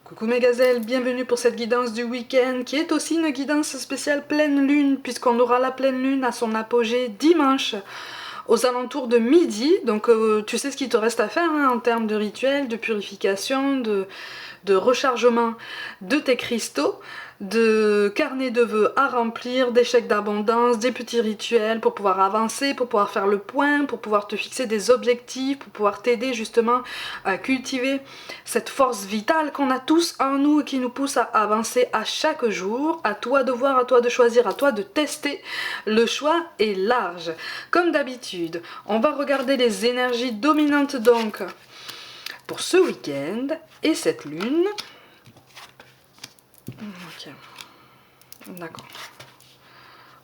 Coucou mes gazelles, bienvenue pour cette guidance du week-end qui est aussi une guidance spéciale pleine lune puisqu'on aura la pleine lune à son apogée dimanche aux alentours de midi. Donc tu sais ce qu'il te reste à faire hein, en termes de rituel, de purification, de rechargement de tes cristaux, de carnet de vœux à remplir, d'échecs d'abondance, des petits rituels pour pouvoir avancer, pour pouvoir faire le point, pour pouvoir te fixer des objectifs, pour pouvoir t'aider justement à cultiver cette force vitale qu'on a tous en nous et qui nous pousse à avancer à chaque jour. À toi de voir, à toi de choisir, à toi de tester. Le choix est large. Comme d'habitude, on va regarder les énergies dominantes donc pour ce week-end et cette lune. Ok, d'accord.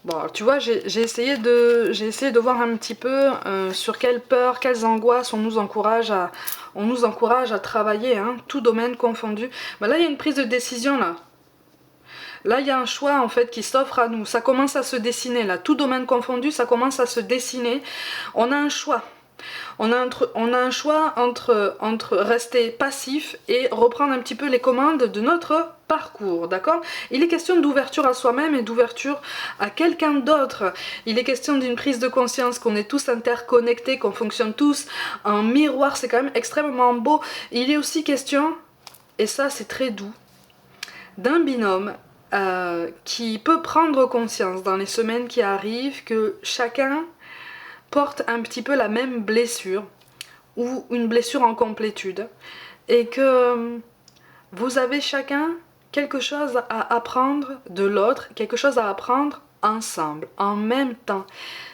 Bon, tu vois, j'ai essayé de voir un petit peu sur quelles peurs, quelles angoisses on nous encourage à travailler, hein, tout domaine confondu. Ben là, il y a une prise de décision là. Là, il y a un choix en fait qui s'offre à nous. Ça commence à se dessiner là. Tout domaine confondu, ça commence à se dessiner. On a un choix. On a un choix entre rester passif et reprendre un petit peu les commandes de notre parcours, d'accord? Il est question d'ouverture à soi-même et d'ouverture à quelqu'un d'autre. Il est question d'une prise de conscience qu'on est tous interconnectés, qu'on fonctionne tous en miroir, c'est quand même extrêmement beau. Il est aussi question, et ça c'est très doux, d'un binôme qui peut prendre conscience dans les semaines qui arrivent que chacun porte un petit peu la même blessure ou une blessure en complétude et que vous avez chacun quelque chose à apprendre de l'autre, quelque chose à apprendre ensemble, en même temps.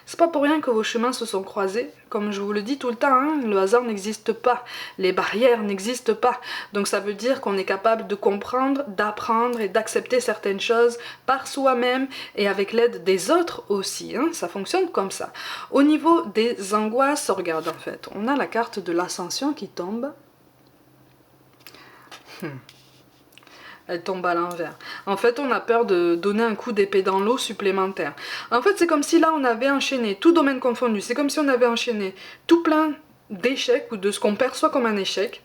C'est pas pour rien que vos chemins se sont croisés, comme je vous le dis tout le temps, hein, le hasard n'existe pas, les barrières n'existent pas, donc ça veut dire qu'on est capable de comprendre, d'apprendre et d'accepter certaines choses par soi-même et avec l'aide des autres aussi, hein, ça fonctionne comme ça. Au niveau des angoisses, regarde en fait, on a la carte de l'ascension qui tombe. Elle tombe à l'envers. En fait, on a peur de donner un coup d'épée dans l'eau supplémentaire. En fait, c'est comme si là, on avait enchaîné, tout domaine confondu, c'est comme si on avait enchaîné tout plein d'échecs ou de ce qu'on perçoit comme un échec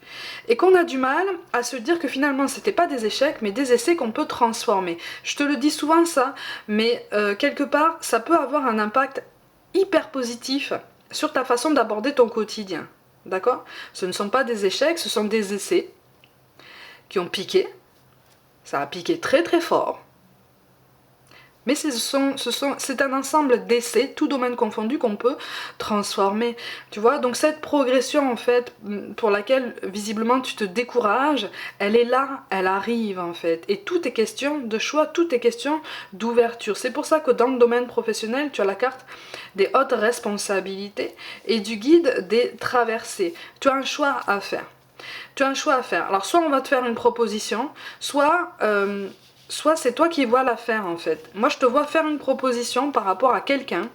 et qu'on a du mal à se dire que finalement, c'était pas des échecs, mais des essais qu'on peut transformer. Je te le dis souvent ça, mais quelque part, ça peut avoir un impact hyper positif sur ta façon d'aborder ton quotidien. D'accord? Ce ne sont pas des échecs, ce sont des essais qui ont piqué. Ça a piqué très très fort. Mais c'est un ensemble d'essais, tout domaine confondu, qu'on peut transformer. Tu vois, donc cette progression en fait, pour laquelle visiblement tu te décourages, elle est là, elle arrive en fait. Et tout est question de choix, tout est question d'ouverture. C'est pour ça que dans le domaine professionnel, tu as la carte des hautes responsabilités et du guide des traversées. Tu as un choix à faire. Tu as un choix à faire. Alors soit on va te faire une proposition, soit c'est toi qui vois la faire en fait. Moi je te vois faire une proposition par rapport à quelqu'un,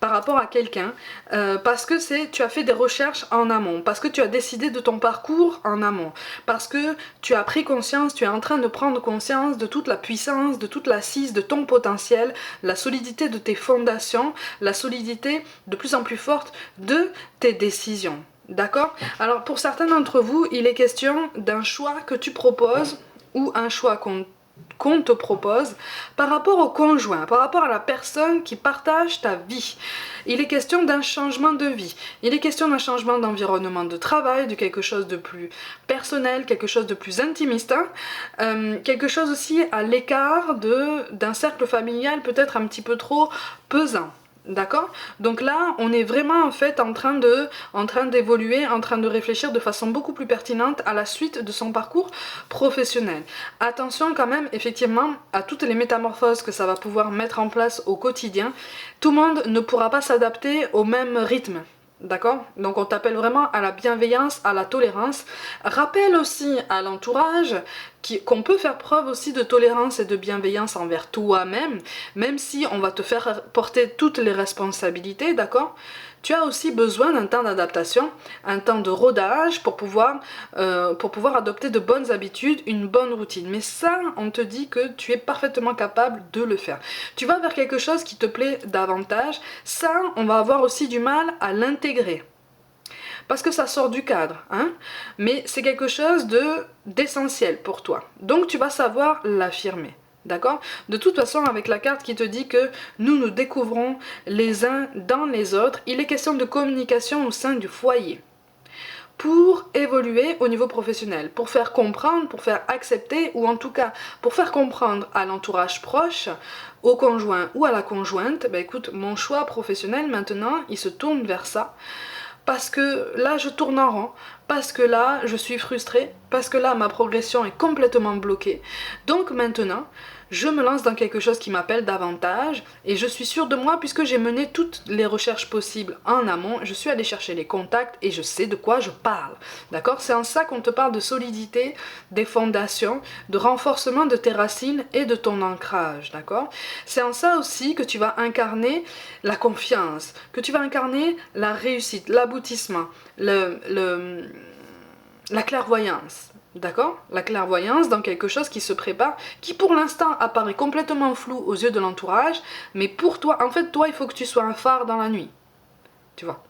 parce que tu as fait des recherches en amont, parce que tu as décidé de ton parcours en amont, parce que tu as pris conscience, tu es en train de prendre conscience de toute la puissance, de toute l'assise de ton potentiel, la solidité de tes fondations, la solidité de plus en plus forte de tes décisions. D'accord? Alors pour certains d'entre vous, il est question d'un choix que tu proposes ou un choix qu'on te propose par rapport au conjoint, par rapport à la personne qui partage ta vie. Il est question d'un changement de vie, il est question d'un changement d'environnement de travail, de quelque chose de plus personnel, quelque chose de plus intimiste, hein, quelque chose aussi à l'écart d'un cercle familial peut-être un petit peu trop pesant. D'accord? Donc là, on est vraiment en fait en train d'évoluer, en train de réfléchir de façon beaucoup plus pertinente à la suite de son parcours professionnel. Attention quand même, effectivement, à toutes les métamorphoses que ça va pouvoir mettre en place au quotidien. Tout le monde ne pourra pas s'adapter au même rythme. D'accord? Donc on t'appelle vraiment à la bienveillance, à la tolérance. Rappelle aussi à l'entourage qu'on peut faire preuve aussi de tolérance et de bienveillance envers toi-même, même si on va te faire porter toutes les responsabilités, d'accord? Tu as aussi besoin d'un temps d'adaptation, un temps de rodage pour pouvoir adopter de bonnes habitudes, une bonne routine. Mais ça, on te dit que tu es parfaitement capable de le faire. Tu vas vers quelque chose qui te plaît davantage. Ça, on va avoir aussi du mal à l'intégrer. parce que ça sort du cadre, hein, mais c'est quelque chose d'essentiel pour toi. Donc tu vas savoir l'affirmer. D'accord? De toute façon, avec la carte qui te dit que nous nous découvrons les uns dans les autres, il est question de communication au sein du foyer. Pour évoluer au niveau professionnel, pour faire comprendre, pour faire accepter, ou en tout cas pour faire comprendre à l'entourage proche, au conjoint ou à la conjointe, ben écoute, mon choix professionnel maintenant, il se tourne vers ça, parce que là je tourne en rond, parce que là je suis frustrée, parce que là ma progression est complètement bloquée. Donc maintenant, je me lance dans quelque chose qui m'appelle davantage et je suis sûre de moi puisque j'ai mené toutes les recherches possibles en amont, je suis allée chercher les contacts et je sais de quoi je parle. D'accord? C'est en ça qu'on te parle de solidité, des fondations, de renforcement de tes racines et de ton ancrage. D'accord? C'est en ça aussi que tu vas incarner la confiance, que tu vas incarner la réussite, l'aboutissement, la clairvoyance. D'accord? La clairvoyance dans quelque chose qui se prépare, qui pour l'instant apparaît complètement flou aux yeux de l'entourage, mais pour toi, en fait, toi, il faut que tu sois un phare dans la nuit. Tu vois?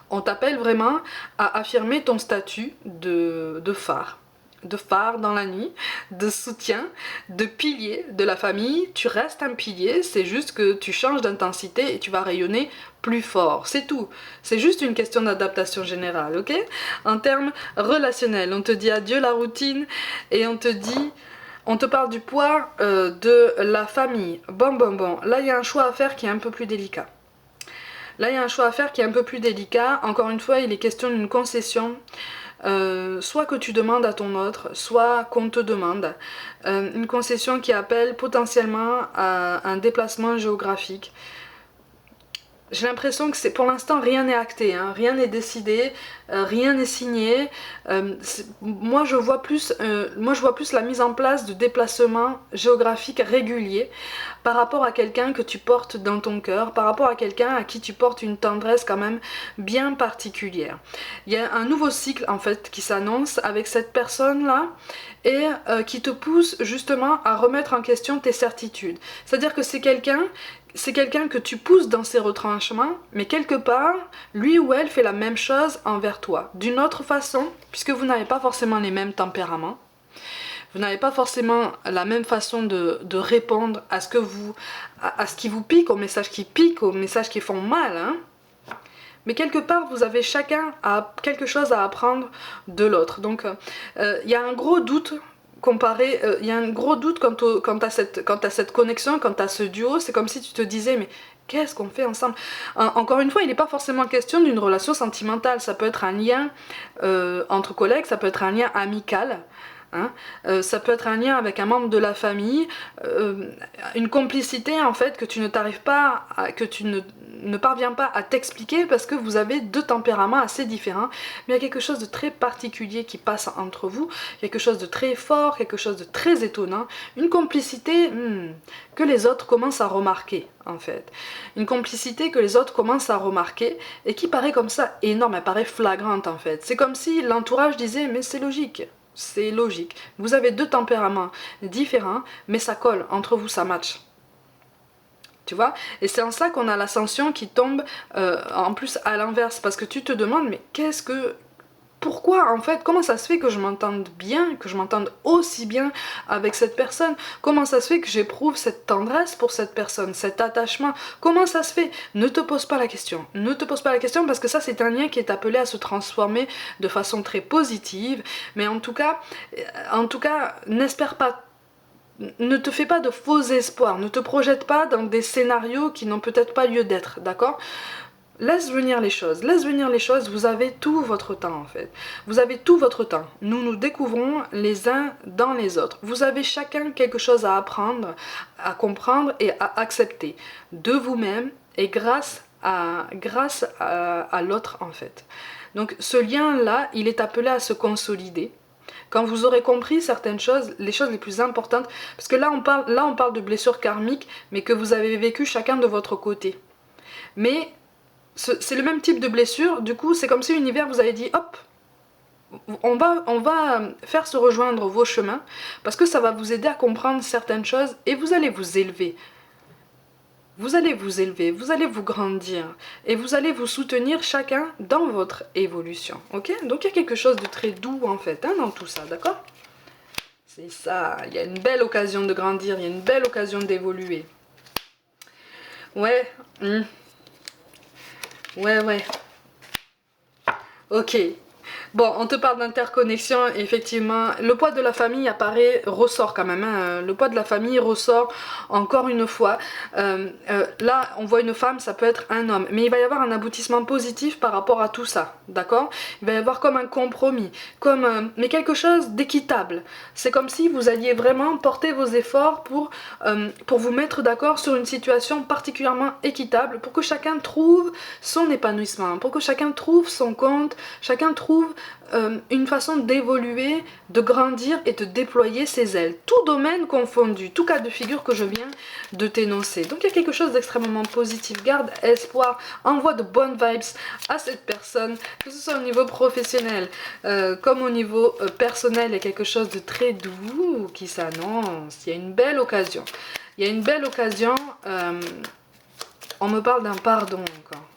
On t'appelle vraiment à affirmer ton statut de phare. De phare dans la nuit, de soutien, de pilier de la famille. Tu restes un pilier, c'est juste que tu changes d'intensité et tu vas rayonner plus fort, c'est tout. C'est juste une question d'adaptation générale, ok? En termes relationnels, on te dit adieu la routine et on te parle du poids de la famille. Bon, là il y a un choix à faire qui est un peu plus délicat. Encore une fois, il est question d'une concession. Soit que tu demandes à ton autre, soit qu'on te demande. Une concession qui appelle potentiellement à un déplacement géographique. J'ai l'impression que pour l'instant rien n'est acté, hein, rien n'est décidé, rien n'est signé. Moi je vois plus la mise en place de déplacements géographiques réguliers par rapport à quelqu'un que tu portes dans ton cœur, par rapport à quelqu'un à qui tu portes une tendresse quand même bien particulière. Il y a un nouveau cycle en fait qui s'annonce avec cette personne là et qui te pousse justement à remettre en question tes certitudes. C'est-à-dire que c'est quelqu'un que tu pousses dans ses retranchements, mais quelque part, lui ou elle fait la même chose envers toi. D'une autre façon, puisque vous n'avez pas forcément les mêmes tempéraments, vous n'avez pas forcément la même façon de répondre à ce qui vous pique, aux messages qui piquent, aux messages qui font mal, hein. Mais quelque part, vous avez chacun quelque chose à apprendre de l'autre. Donc, il y a un gros doute il y a un gros doute quant à cette connexion, quant à ce duo. C'est comme si tu te disais, mais qu'est-ce qu'on fait ensemble? Encore une fois, il n'est pas forcément question d'une relation sentimentale. Ça peut être un lien entre collègues, ça peut être un lien amical. Hein, ça peut être un lien avec un membre de la famille, une complicité en fait que tu ne parviens pas à t'expliquer parce que vous avez deux tempéraments assez différents, mais il y a quelque chose de très particulier qui passe entre vous, quelque chose de très fort, quelque chose de très étonnant, une complicité que les autres commencent à remarquer en fait, une complicité que les autres commencent à remarquer et qui paraît comme ça énorme, elle paraît flagrante en fait. C'est comme si l'entourage disait mais c'est logique. C'est logique. Vous avez deux tempéraments différents, mais ça colle. Entre vous, ça match. Tu vois? Et c'est en ça qu'on a l'ascension qui tombe en plus à l'inverse. Parce que tu te demandes, mais pourquoi en fait, comment ça se fait que je m'entende bien, que je m'entende aussi bien avec cette personne? Comment ça se fait que j'éprouve cette tendresse pour cette personne, cet attachement? Comment ça se fait? Ne te pose pas la question. Ne te pose pas la question parce que ça c'est un lien qui est appelé à se transformer de façon très positive. Mais en tout cas, n'espère pas. Ne te fais pas de faux espoirs. Ne te projette pas dans des scénarios qui n'ont peut-être pas lieu d'être, d'accord? Laisse venir les choses, vous avez tout votre temps en fait. Vous avez tout votre temps. Nous nous découvrons les uns dans les autres. Vous avez chacun quelque chose à apprendre, à comprendre et à accepter de vous-même et grâce à l'autre en fait. Donc ce lien-là, il est appelé à se consolider. Quand vous aurez compris certaines choses, les choses les plus importantes, parce que là on parle de blessures karmiques, mais que vous avez vécu chacun de votre côté. Mais c'est le même type de blessure, du coup c'est comme si l'univers vous avait dit hop, on va faire se rejoindre vos chemins parce que ça va vous aider à comprendre certaines choses et vous allez vous élever. Vous allez vous élever, vous allez vous grandir et vous allez vous soutenir chacun dans votre évolution, ok? Donc il y a quelque chose de très doux en fait hein, dans tout ça, d'accord? C'est ça, il y a une belle occasion de grandir, il y a une belle occasion d'évoluer. Ouais, ouais. Ok. Bon, on te parle d'interconnexion, et effectivement, le poids de la famille apparaît, ressort quand même, hein. Le poids de la famille ressort encore une fois. Là, on voit une femme, ça peut être un homme, mais il va y avoir un aboutissement positif par rapport à tout ça, d'accord? Il va y avoir comme un compromis, mais quelque chose d'équitable. C'est comme si vous alliez vraiment porter vos efforts pour vous mettre d'accord sur une situation particulièrement équitable, pour que chacun trouve son épanouissement, pour que chacun trouve son compte, chacun trouve une façon d'évoluer, de grandir et de déployer ses ailes. Tout domaine confondu, tout cas de figure que je viens de t'énoncer. Donc il y a quelque chose d'extrêmement positif. Garde espoir, envoie de bonnes vibes à cette personne, que ce soit au niveau professionnel comme au niveau personnel. Il y a quelque chose de très doux qui s'annonce. Il y a une belle occasion. Il y a une belle occasion. On me parle d'un pardon encore.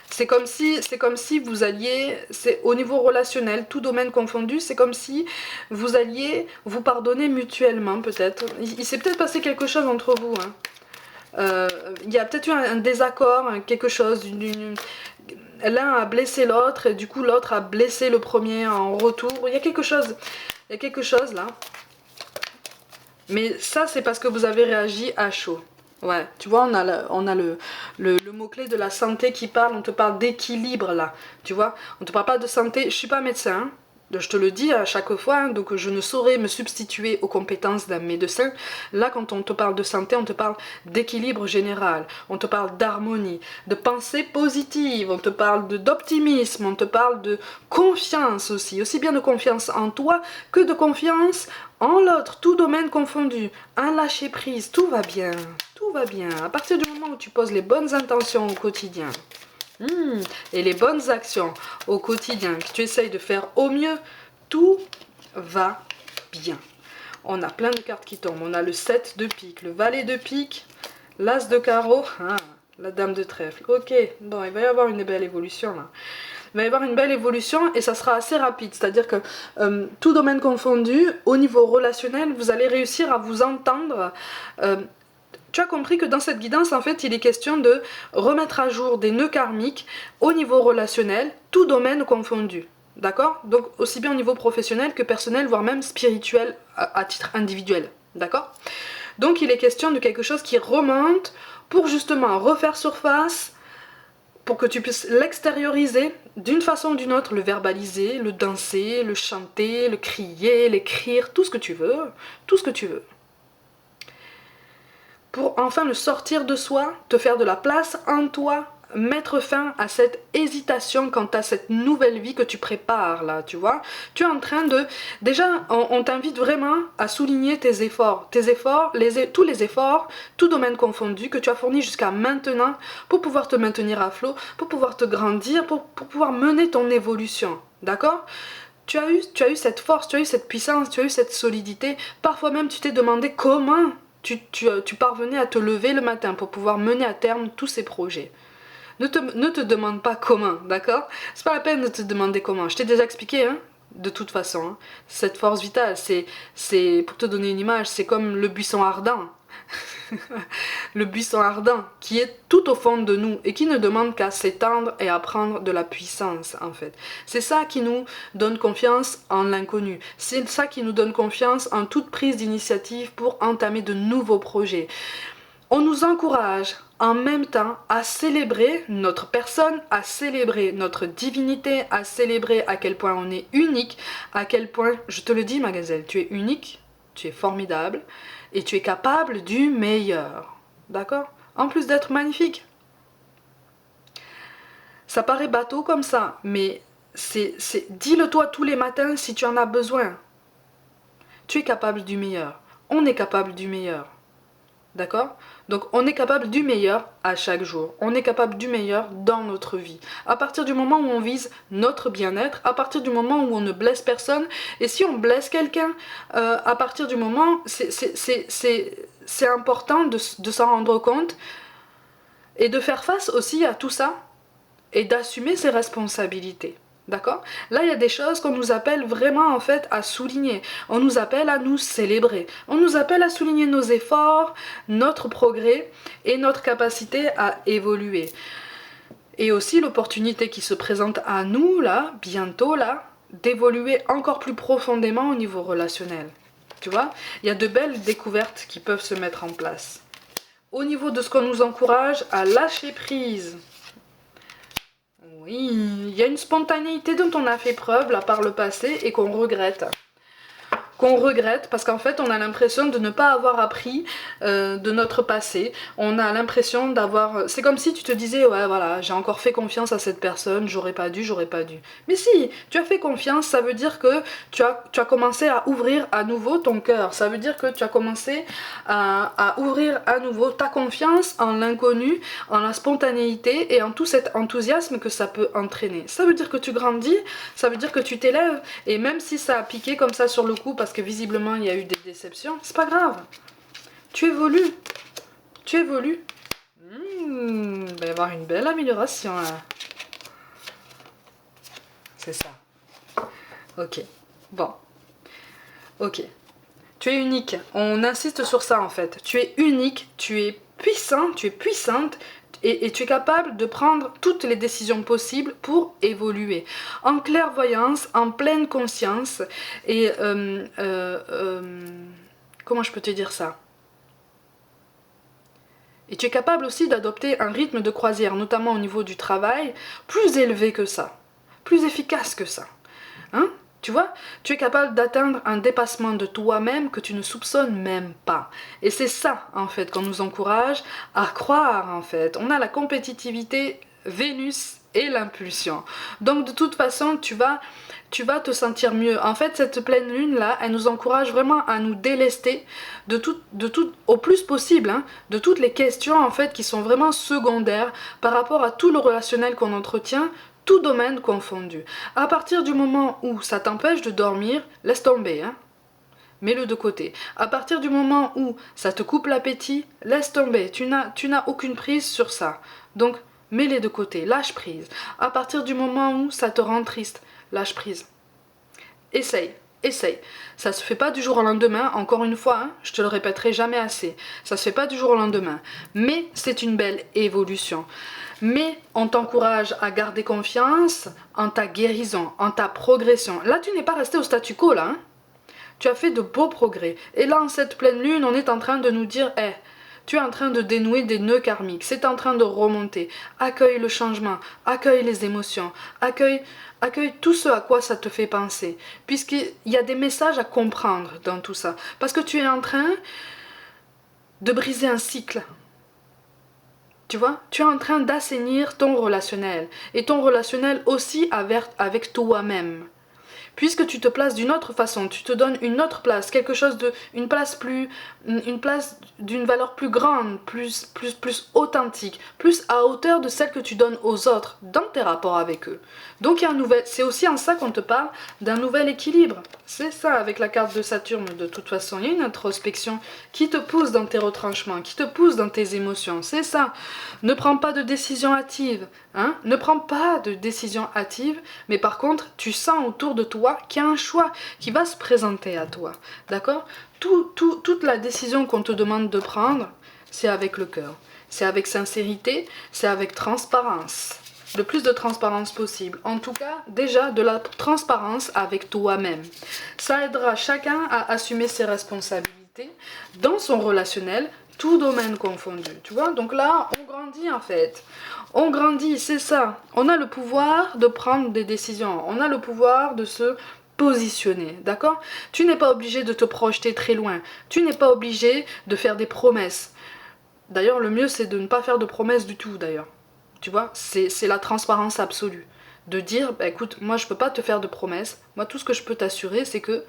C'est comme si vous alliez, c'est au niveau relationnel, tout domaine confondu, c'est comme si vous alliez vous pardonner mutuellement peut-être. Il s'est peut-être passé quelque chose entre vous. Hein. Il y a peut-être eu un désaccord, quelque chose, l'un a blessé l'autre et du coup l'autre a blessé le premier en retour. Il y a quelque chose là. Mais ça c'est parce que vous avez réagi à chaud. Ouais, tu vois, on a le mot-clé de la santé qui parle, on te parle d'équilibre là, tu vois. On te parle pas de santé, je suis pas médecin, hein, je te le dis à chaque fois, hein, donc je ne saurais me substituer aux compétences d'un médecin. Là, quand on te parle de santé, on te parle d'équilibre général, on te parle d'harmonie, de pensée positive, on te parle d'optimisme, on te parle de confiance aussi bien de confiance en toi que de confiance en l'autre, tout domaine confondu, un lâcher prise, tout va bien. Tout va bien. À partir du moment où tu poses les bonnes intentions au quotidien et les bonnes actions au quotidien, que tu essayes de faire au mieux, tout va bien. On a plein de cartes qui tombent. On a le 7 de pique, le valet de pique, l'as de carreau, la dame de trèfle. Ok, bon, il va y avoir une belle évolution là. Il va y avoir une belle évolution et ça sera assez rapide. C'est-à-dire que tout domaine confondu, au niveau relationnel, vous allez réussir à vous entendre. Tu as compris que dans cette guidance, en fait, il est question de remettre à jour des nœuds karmiques au niveau relationnel, tout domaine confondu. D'accord? Donc aussi bien au niveau professionnel que personnel, voire même spirituel à titre individuel. D'accord? Donc il est question de quelque chose qui remonte pour justement refaire surface, pour que tu puisses l'extérioriser d'une façon ou d'une autre, le verbaliser, le danser, le chanter, le crier, l'écrire, tout ce que tu veux, tout ce que tu veux. Pour enfin le sortir de soi, te faire de la place en toi, mettre fin à cette hésitation quant à cette nouvelle vie que tu prépares là, tu vois. Tu es en train de... Déjà, on t'invite vraiment à souligner tes efforts. Tes efforts, tous les efforts, tout domaine confondu, que tu as fourni jusqu'à maintenant pour pouvoir te maintenir à flot, pour pouvoir te grandir, pour pouvoir mener ton évolution. D'accord ? Tu as eu cette force, tu as eu cette puissance, tu as eu cette solidité. Parfois même, tu t'es demandé comment tu parvenais à te lever le matin pour pouvoir mener à terme tous ces projets. Ne te demande pas comment, d'accord? C'est pas la peine de te demander comment. Je t'ai déjà expliqué, hein, de toute façon. Hein. Cette force vitale, c'est pour te donner une image, c'est comme le buisson ardent. Le buisson ardent qui est tout au fond de nous et qui ne demande qu'à s'étendre et à prendre de la puissance en fait. C'est ça qui nous donne confiance en l'inconnu. C'est ça qui nous donne confiance en toute prise d'initiative pour entamer de nouveaux projets. On nous encourage en même temps à célébrer notre personne, à célébrer notre divinité, à célébrer à quel point on est unique, à quel point, je te le dis ma gazelle, tu es unique, tu es formidable et tu es capable du meilleur. D'accord? En plus d'être magnifique. Ça paraît bateau comme ça, mais dis-le toi tous les matins si tu en as besoin. Tu es capable du meilleur. On est capable du meilleur. D'accord? Donc on est capable du meilleur à chaque jour. On est capable du meilleur dans notre vie. À partir du moment où on vise notre bien-être, à partir du moment où on ne blesse personne, et si on blesse quelqu'un, à partir du moment, c'est important de s'en rendre compte et de faire face aussi à tout ça et d'assumer ses responsabilités. D'accord? Là, il y a des choses qu'on nous appelle vraiment en fait à souligner. On nous appelle à nous célébrer. On nous appelle à souligner nos efforts, notre progrès et notre capacité à évoluer. Et aussi l'opportunité qui se présente à nous, là, bientôt, là, d'évoluer encore plus profondément au niveau relationnel. Tu vois? Il y a de belles découvertes qui peuvent se mettre en place. Au niveau de ce qu'on nous encourage à lâcher prise. Oui, il y a une spontanéité dont on a fait preuve là par le passé et qu'on regrette. Parce qu'en fait on a l'impression de ne pas avoir appris de notre passé. On a l'impression d'avoir... C'est comme si tu te disais, ouais voilà, j'ai encore fait confiance à cette personne, j'aurais pas dû. Mais si, tu as fait confiance, ça veut dire que tu as commencé à ouvrir à nouveau ton cœur. Ça veut dire que tu as commencé à ouvrir à nouveau ta confiance en l'inconnu, en la spontanéité et en tout cet enthousiasme que ça peut entraîner. Ça veut dire que tu grandis, ça veut dire que tu t'élèves, et même si ça a piqué comme ça sur le coup, parce que visiblement il y a eu des déceptions, c'est pas grave. Tu évolues. Il va y avoir une belle amélioration là. C'est ça. Ok. Bon. Ok. Tu es unique. On insiste sur ça en fait. Tu es unique, tu es puissant, tu es puissante. Et tu es capable de prendre toutes les décisions possibles pour évoluer. En clairvoyance, en pleine conscience. Et comment je peux te dire ça? Et tu es capable aussi d'adopter un rythme de croisière, notamment au niveau du travail, plus élevé que ça. Plus efficace que ça. Hein? Tu vois, tu es capable d'atteindre un dépassement de toi-même que tu ne soupçonnes même pas. Et c'est ça, en fait, qu'on nous encourage à croire, en fait. On a la compétitivité Vénus et l'impulsion. Donc, de toute façon, tu vas te sentir mieux. En fait, cette pleine lune-là, elle nous encourage vraiment à nous délester de tout au plus possible, hein, de toutes les questions, en fait, qui sont vraiment secondaires par rapport à tout le relationnel qu'on entretient, tout domaine confondu. À partir du moment où ça t'empêche de dormir, laisse tomber, hein. Mets-le de côté. À partir du moment où ça te coupe l'appétit, laisse tomber. Tu n'as aucune prise sur ça. Donc, mets-les de côté. Lâche prise. À partir du moment où ça te rend triste, lâche prise. Essaye. Ça se fait pas du jour au lendemain, encore une fois, hein, je te le répéterai jamais assez. Ça se fait pas du jour au lendemain. Mais c'est une belle évolution. Mais on t'encourage à garder confiance en ta guérison, en ta progression. Là, tu n'es pas resté au statu quo, là. Hein. Tu as fait de beaux progrès. Et là, en cette pleine lune, on est en train de nous dire, tu es en train de dénouer des nœuds karmiques. C'est en train de remonter. Accueille le changement. Accueille les émotions. Accueille tout ce à quoi ça te fait penser. Puisqu'il y a des messages à comprendre dans tout ça. Parce que tu es en train de briser un cycle. Tu vois, tu es en train d'assainir ton relationnel. Et ton relationnel aussi avec toi-même. Puisque tu te places d'une autre façon, tu te donnes une autre place, une place d'une valeur plus grande, plus authentique, plus à hauteur de celle que tu donnes aux autres dans tes rapports avec eux. Donc c'est aussi en ça qu'on te parle d'un nouvel équilibre. C'est ça avec la carte de Saturne de toute façon. Il y a une introspection qui te pousse dans tes retranchements, qui te pousse dans tes émotions. C'est ça. Ne prends pas de décision hâtive. Hein? Ne prends pas de décision hâtive, mais par contre, tu sens autour de toi qu'il y a un choix qui va se présenter à toi. D'accord? Toute la décision qu'on te demande de prendre, c'est avec le cœur. C'est avec sincérité, c'est avec transparence. Le plus de transparence possible. En tout cas, déjà de la transparence avec toi-même. Ça aidera chacun à assumer ses responsabilités dans son relationnel, tout domaine confondu. Tu vois? Donc là, on grandit en fait. On grandit, c'est ça. On a le pouvoir de prendre des décisions. On a le pouvoir de se positionner, d'accord? Tu n'es pas obligé de te projeter très loin. Tu n'es pas obligé de faire des promesses. D'ailleurs, le mieux, c'est de ne pas faire de promesses du tout, d'ailleurs. Tu vois, c'est la transparence absolue. de dire, bah, écoute, moi je peux pas te faire de promesses, moi tout ce que je peux t'assurer c'est que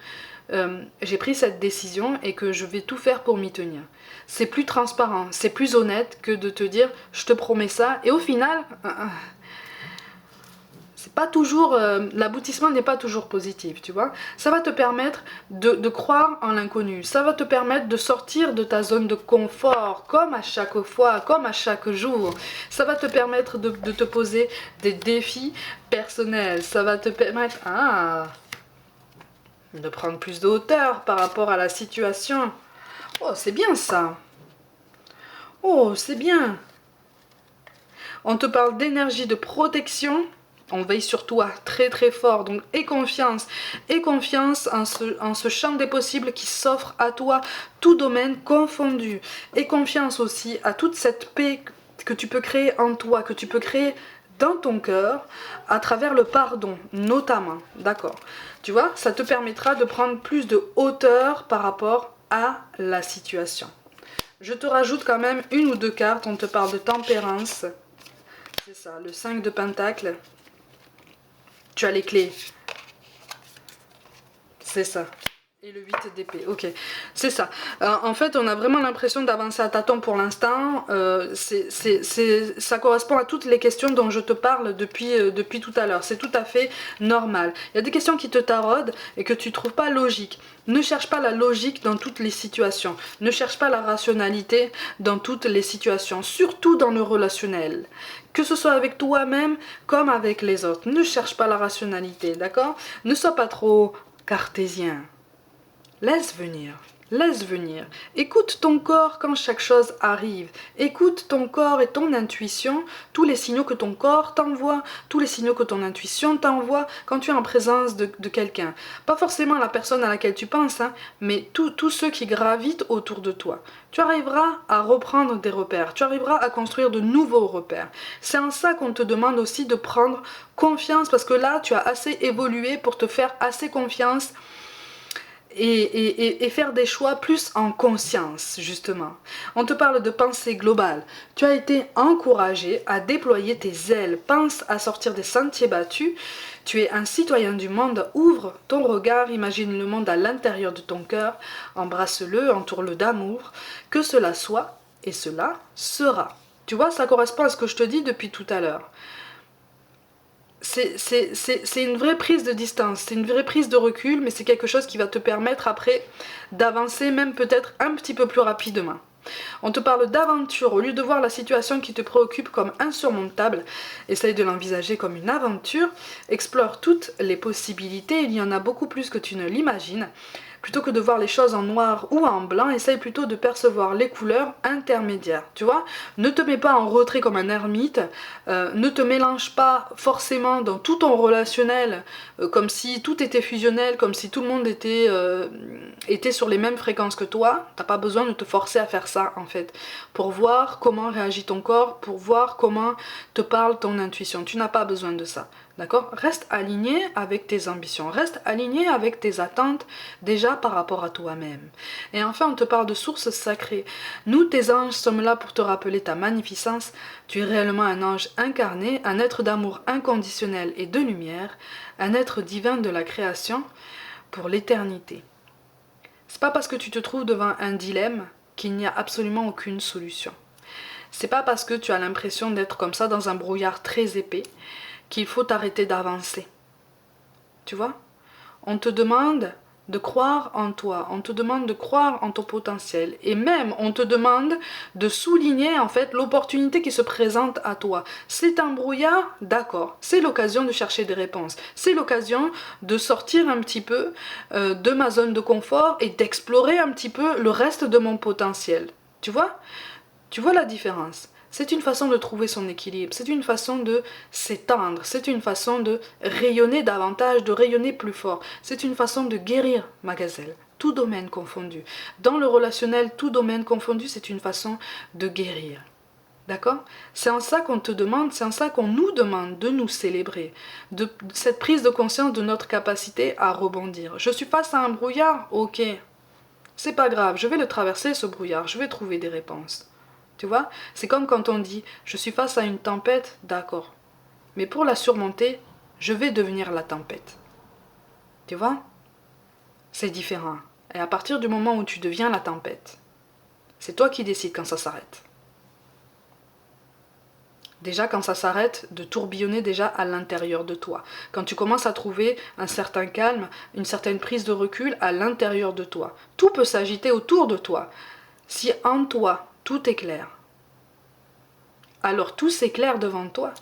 j'ai pris cette décision et que je vais tout faire pour m'y tenir. C'est plus transparent, c'est plus honnête que de te dire je te promets ça et au final c'est pas toujours l'aboutissement n'est pas toujours positif, tu vois. Ça va te permettre de croire en l'inconnu, ça va te permettre de sortir de ta zone de confort comme à chaque fois, comme à chaque jour. Ça va te permettre de te poser des défis personnels, ça va te permettre de prendre plus de hauteur par rapport à la situation. Oh, c'est bien ça. Oh, c'est bien. On te parle d'énergie de protection. On veille sur toi très très fort. Donc, et confiance en ce champ des possibles qui s'offre à toi, tout domaine confondu. Et confiance aussi à toute cette paix que tu peux créer en toi, que tu peux créer dans ton cœur, à travers le pardon, notamment. D'accord. Tu vois, ça te permettra de prendre plus de hauteur par rapport à la situation. Je te rajoute quand même une ou deux cartes. On te parle de tempérance. C'est ça, le 5 de Pentacle. Tu as les clés. C'est ça. Et le 8 d'épée, ok. C'est ça. En fait, on a vraiment l'impression d'avancer à tâtons pour l'instant. Ça correspond à toutes les questions dont je te parle depuis tout à l'heure. C'est tout à fait normal. Il y a des questions qui te taraudent et que tu ne trouves pas logiques. Ne cherche pas la logique dans toutes les situations. Ne cherche pas la rationalité dans toutes les situations. Surtout dans le relationnel. Que ce soit avec toi-même comme avec les autres. Ne cherche pas la rationalité, d'accord? Ne sois pas trop cartésien. Laisse venir, laisse venir. Écoute ton corps quand chaque chose arrive. Écoute ton corps et ton intuition, tous les signaux que ton corps t'envoie, tous les signaux que ton intuition t'envoie quand tu es en présence de quelqu'un. Pas forcément la personne à laquelle tu penses, hein, mais tous ceux qui gravitent autour de toi. Tu arriveras à reprendre des repères, tu arriveras à construire de nouveaux repères. C'est en ça qu'on te demande aussi de prendre confiance, parce que là, tu as assez évolué pour te faire assez confiance et faire des choix plus en conscience, justement. On te parle de pensée globale. Tu as été encouragé à déployer tes ailes. Pense à sortir des sentiers battus. Tu es un citoyen du monde. Ouvre ton regard, imagine le monde à l'intérieur de ton cœur. Embrasse-le, entoure-le d'amour. Que cela soit, et cela sera. Tu vois, ça correspond à ce que je te dis depuis tout à l'heure. C'est une vraie prise de distance, c'est une vraie prise de recul, mais c'est quelque chose qui va te permettre après d'avancer même peut-être un petit peu plus rapidement. On te parle d'aventure, au lieu de voir la situation qui te préoccupe comme insurmontable, essaye de l'envisager comme une aventure, explore toutes les possibilités, il y en a beaucoup plus que tu ne l'imagines. Plutôt que de voir les choses en noir ou en blanc, essaye plutôt de percevoir les couleurs intermédiaires, tu vois. Ne te mets pas en retrait comme un ermite, ne te mélange pas forcément dans tout ton relationnel, comme si tout était fusionnel, comme si tout le monde était sur les mêmes fréquences que toi. T'as pas besoin de te forcer à faire ça, en fait, pour voir comment réagit ton corps, pour voir comment te parle ton intuition. Tu n'as pas besoin de ça. D'accord? Reste aligné avec tes ambitions, reste aligné avec tes attentes déjà par rapport à toi-même. Et enfin, on te parle de sources sacrées. Nous, tes anges, sommes là pour te rappeler ta magnificence. Tu es réellement un ange incarné, un être d'amour inconditionnel et de lumière, un être divin de la création pour l'éternité. C'est pas parce que tu te trouves devant un dilemme qu'il n'y a absolument aucune solution. C'est pas parce que tu as l'impression d'être comme ça dans un brouillard très épais qu'il faut arrêter d'avancer. Tu vois? On te demande de croire en toi, on te demande de croire en ton potentiel, et même on te demande de souligner en fait l'opportunité qui se présente à toi. C'est un brouillard, d'accord, c'est l'occasion de chercher des réponses, c'est l'occasion de sortir un petit peu de ma zone de confort et d'explorer un petit peu le reste de mon potentiel. Tu vois? Tu vois la différence? C'est une façon de trouver son équilibre, c'est une façon de s'étendre, c'est une façon de rayonner davantage, de rayonner plus fort, c'est une façon de guérir, ma gazelle, tout domaine confondu. Dans le relationnel, tout domaine confondu, c'est une façon de guérir. D'accord? C'est en ça qu'on te demande, c'est en ça qu'on nous demande de nous célébrer, de cette prise de conscience de notre capacité à rebondir. Je suis face à un brouillard, ok, c'est pas grave, je vais le traverser ce brouillard, je vais trouver des réponses. Tu vois, c'est comme quand on dit « je suis face à une tempête », d'accord. Mais pour la surmonter, je vais devenir la tempête. Tu vois? C'est différent. Et à partir du moment où tu deviens la tempête, c'est toi qui décides quand ça s'arrête. Déjà, quand ça s'arrête, de tourbillonner déjà à l'intérieur de toi. Quand tu commences à trouver un certain calme, une certaine prise de recul à l'intérieur de toi. Tout peut s'agiter autour de toi. Si en toi, tout est clair, alors tout s'éclaire devant toi.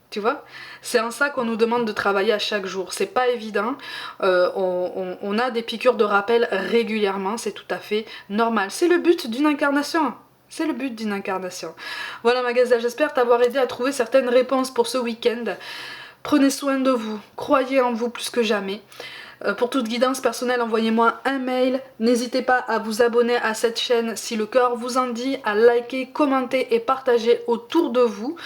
Tu vois? C'est en ça qu'on nous demande de travailler à chaque jour. C'est pas évident. On a des piqûres de rappel régulièrement. C'est tout à fait normal. C'est le but d'une incarnation. C'est le but d'une incarnation. Voilà ma gazelle, j'espère t'avoir aidé à trouver certaines réponses pour ce week-end. Prenez soin de vous, croyez en vous plus que jamais. Pour toute guidance personnelle, envoyez-moi un mail. N'hésitez pas à vous abonner à cette chaîne si le cœur vous en dit, à liker, commenter et partager autour de vous.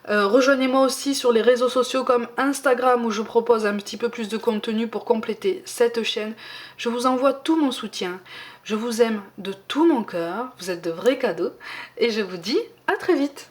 Rejoignez-moi aussi sur les réseaux sociaux comme Instagram où je propose un petit peu plus de contenu pour compléter cette chaîne. Je vous envoie tout mon soutien. Je vous aime de tout mon cœur. Vous êtes de vrais cadeaux. Et je vous dis à très vite.